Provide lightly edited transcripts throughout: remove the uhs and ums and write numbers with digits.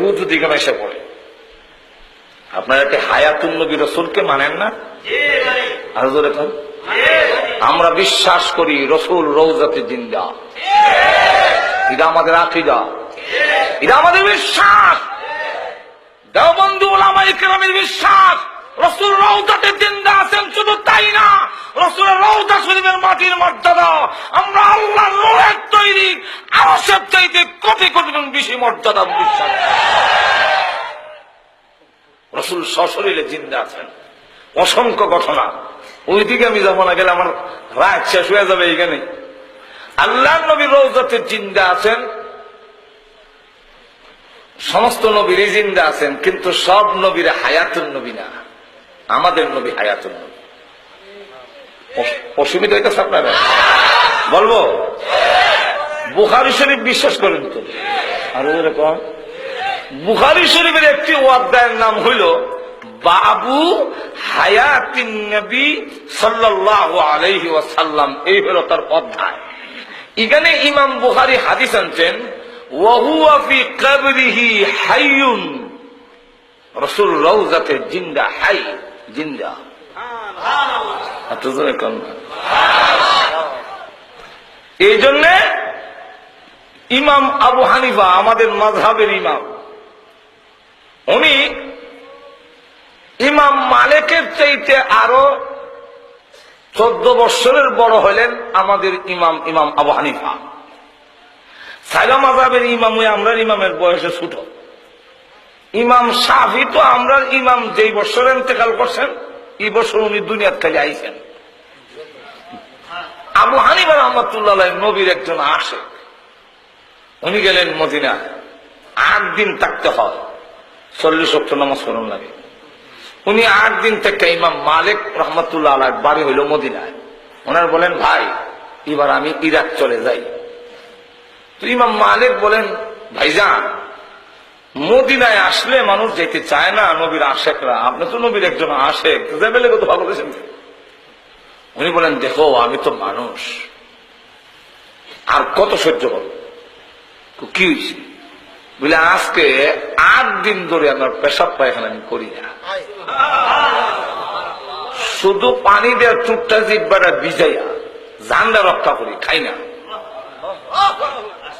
উজু দিকে এসে পড়ে। আপনারা কি হায়াতুন নবী রসুলকে মানেন না? আরো জোরে বলেন। আমরা বিশ্বাস করি রসুল রওজাতে জিন্দা, এটা আমাদের আকীদা, এটা আমাদের বিশ্বাস। দেওবন্দি উলামায়ে কেরামের বিশ্বাস রসুল রওজাতে জিন্দা আছেন। শুধু তাই না, রসুলের রওজা শরীফের মাটির মর্যাদা আমরা আল্লাহর নূরের তৈরি আরশের চাইতে কোটি কোটি গুণ বেশি মর্যাদা বিশ্বাস। রসুল সশরীরে জিন্দা আছেন। অসংখ্য ঘটনা, ওইদিকে আমি যাবো না, গেলে আমার রাত শেষ হয়ে যাবে। এইখানে আল্লাহর নবী রওজাতে জিন্দা আছেন, সমস্ত নবীরই জিন্দা আছেন, কিন্তু সব নবীর হায়াতুন নবী না, আমাদের নবী হায়াতুন নবী। অসুবিধা হইতেছে আপনারা? বলবো বুখারী শরীফ বিশ্বাস করেন তো? আরো এরকম বুখারী শরীফের একটি অধ্যায়ের নাম হইল বাবু হায়াতিন নবী সাল্লাল্লাহু আলাইহি ওয়াসাল্লাম। এই হলো তার অধ্যায়। এখানে ইমাম বুখারী হাদিস আনছেন ওয়া হুয়া ফি কবরিহি হাইয়ুন, রাসূল রওজাতে জিন্দা, হাই জিন্দা। এই জন্য ইমাম আবু হানিফা আমাদের মাযহাবের ইমাম, উনি ইমাম মালিকের চাইতে আরো 14 বছরের বড় হলেন আমাদের ইমাম আবু হানিফা। সাইলা মাযহাবের ইমাম হয়ে আমরা ইমামের বয়সে ছোট। ইমাম শাফি তো আমরা ইমাম যেই বছর ইন্তেকাল করছেন এই বছর উনি দুনিয়ার থেকে আইছেন। আবু হানিফা রাহমাতুল্লাহ আলাইহি নবীর একজন আশিক। উনি গেলেন মদিনা, 8 দিন থাকতে হয়, 40 ওয়াক্ত নামাজ পড়ন লাগে। উনি 8 দিন থেকে ইমাম মালিক রহমতুল্লাহ আলাইহি বাড়ি হইল মদিনায়। ওনার বলেন ভাই এবার আমি ইরাক চলে যাই। তো ইমাম মালিক বলেন ভাইজান মদিনায় আসলে মানুষ যেতে চায় না, নবীর আশেকরা, আপনি তো নবীর একজন আশেক, যাবেলে কত ভালো বলেছেন। উনি বলেন দেখো আমি তো মানুষ, আর কত সহ্য করব। কি হয়েছে বলে আজকে 8 দিন ধরে আমার পেশাব পায়খানা আমি করি না, শুধু পানি দিয়ে চুপটা জিব্বাটা ভিজাইয়া জানটা রক্ষা করি, খাই না,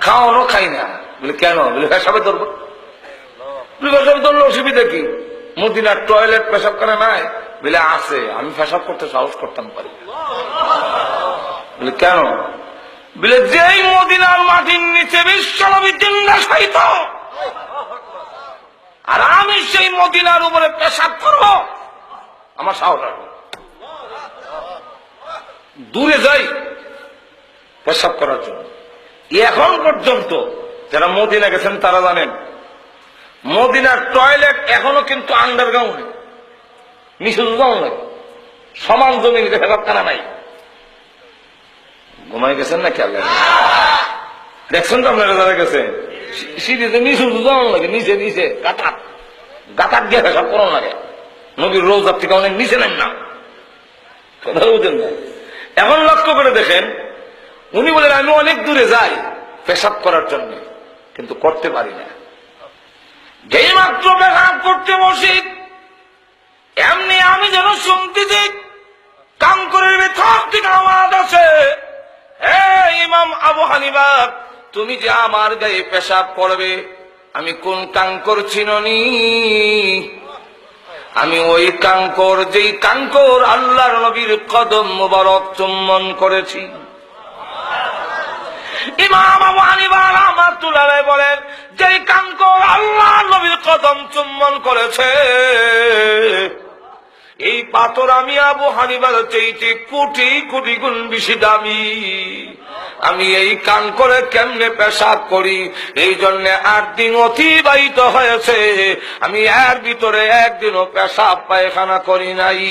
খাওয়ানো খাই না। বলে কেন? বলে পেশাবে ধরবো। পেশাবে ধরলে অসুবিধা কি? মদিনার টয়লেট পেশাব করে নাই? বলে আছে, আমি পেশাব করতে সাহস করতাম পারি। বলে কেন? বলে যেই মদিনার মাটির নিচে বিশ্বনবী জিন্দা শায়িত, আর আমি সেই মদিনার উপরে পেশাব করব, আমার সাহস আছে। দূরে যাই পেশাব করার জন্য। এখন পর্যন্ত যারা মদিনা গেছেন তারা জানেন মদিনার টয়লেট এখনো কিন্তু আন্ডারগ্রাউন্ড, নিচে গ্রাউন্ড লাগে, সমান জমিন পেশাবখানা নাই। ঘুমাই গেছেন না খেয়াল দেখছেন তো আপনারা যারা গেছেন, সিঁড়িতে নিচে গ্রাউন্ড লাগে, নিচে নিচে গাতার গাতার দিয়ে পেশাব করানো লাগে। নবীর রওজার থেকে অনেক নিচে নেন না, কথা বুঝেন না। এখন লক্ষ্য করে দেখেন, উনি বলেন আমি অনেক দূরে যাই পেশাব করার জন্য, কিন্তু করতে পারি না। যেই মাত্র পেশাব করতে বসি এমনি আমি যেন শুনতে যে কাঙ্করের ভেতর থেকে আওয়াজ আছে, হে ইমাম আবু হানিফা তুমি যে আমার গায়ে পেশাব করবে, আমি কোন কাঙ্কর চিননি? আমি ওই কাঙ্কর যেই কাঙ্কর আল্লাহর নবীর কদম মোবারক চুম্বন করেছি। ইমাম আবু হানিফা রাহমাতুল্লাহ আলাইহি বলেন যেই কাঙ্কর আল্লাহর নবীর কদম চুম্বন করেছে, এই পাথর আমি আবু হানিফার চাইতে কোটি কোটি গুণ বেশি দামি। আমি এই কাঙ্করে কেমনে পেশাব করি, এই জন্য 8 দিন অতিবাহিত হয়েছে, আমি এর ভিতরে একদিনও পেশাব পায়খানা করি নাই।